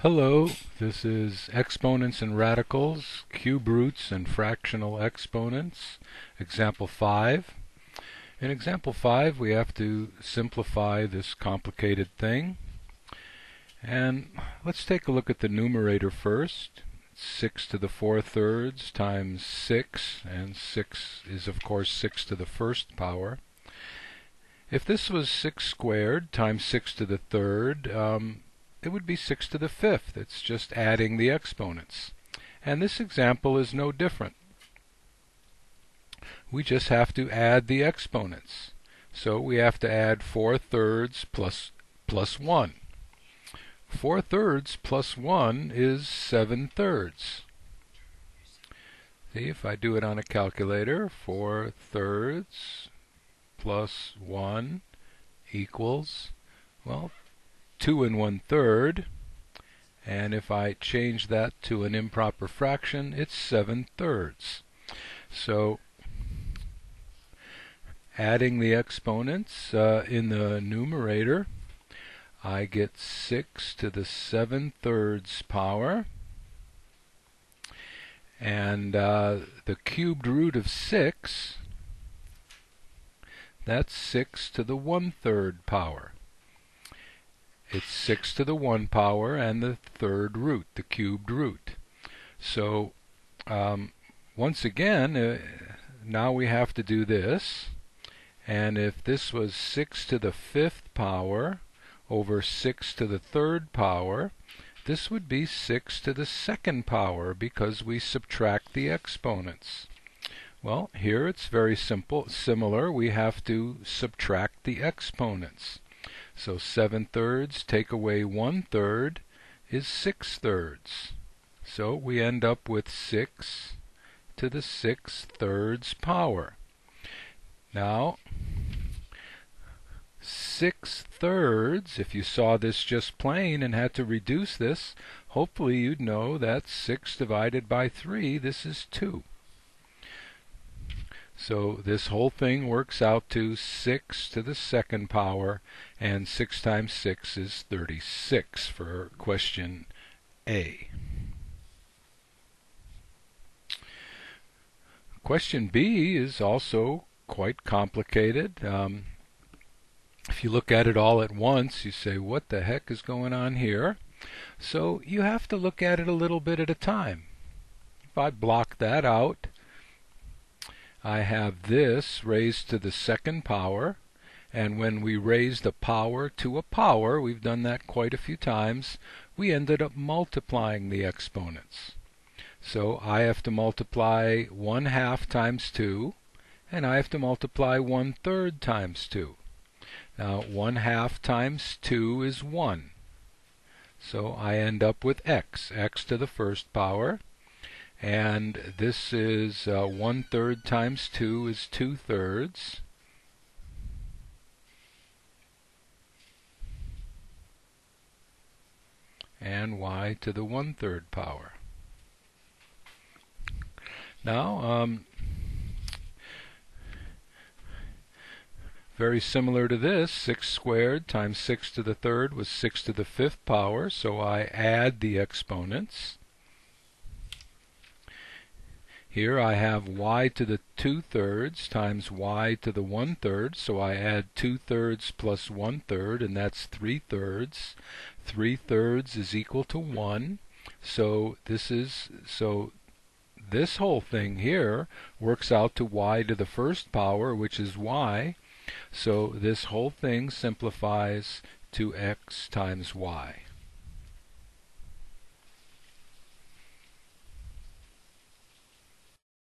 Hello, this is Exponents and Radicals, Cube Roots and Fractional Exponents, Example 5. In Example 5 we have to simplify this complicated thing. And let's take a look at the numerator first. 6 to the 4/3 times 6, and 6 is of course 6 to the first power. If this was 6 squared times 6 to the third, it would be 6 to the fifth. It's just adding the exponents. And this example is no different. We just have to add the exponents. So we have to add 4/3 plus 1. 4/3 plus 1 is 7/3. See, if I do it on a calculator, 4/3 plus 1 equals, well, 2 1/3, and if I change that to an improper fraction, it's 7/3. So adding the exponents in the numerator, I get 6 to the 7/3 power, and the cubed root of 6, that's 6 to the 1/3 power. It's 6 to the 1 power and the third root, the cubed root. So once again, now we have to do this. And if this was 6 to the 5th power over 6 to the 3rd power, this would be 6 to the 2nd power because we subtract the exponents. Well, here it's very similar. We have to subtract the exponents. So 7/3 take away 1/3 is 6/3. So we end up with 6 to the 6/3 power. Now, 6/3, if you saw this just plain and had to reduce this, hopefully you'd know that 6 divided by 3, this is 2. So this whole thing works out to 6 to the 2nd power, and 6 times 6 is 36 for question A. Question B is also quite complicated. If you look at it all at once, you say, what the heck is going on here? So you have to look at it a little bit at a time. If I block that out, I have this raised to the 2nd power, and when we raise the power to a power, we've done that quite a few times, we ended up multiplying the exponents. So I have to multiply 1/2 times 2, and I have to multiply 1/3 times 2. Now 1/2 times 2 is 1. So I end up with x to the 1st power. And this is 1/3 times 2 is 2/3. And y to the 1/3 power. Now, very similar to this, 6 squared times 6 to the 3rd was 6 to the 5th power, so I add the exponents. Here I have y to the 2/3 times y to the 1/3, so I add 2/3 plus 1/3, and that's 3/3. 3/3 is equal to 1. So this whole thing here works out to y to the 1st power, which is y. So this whole thing simplifies to x times y.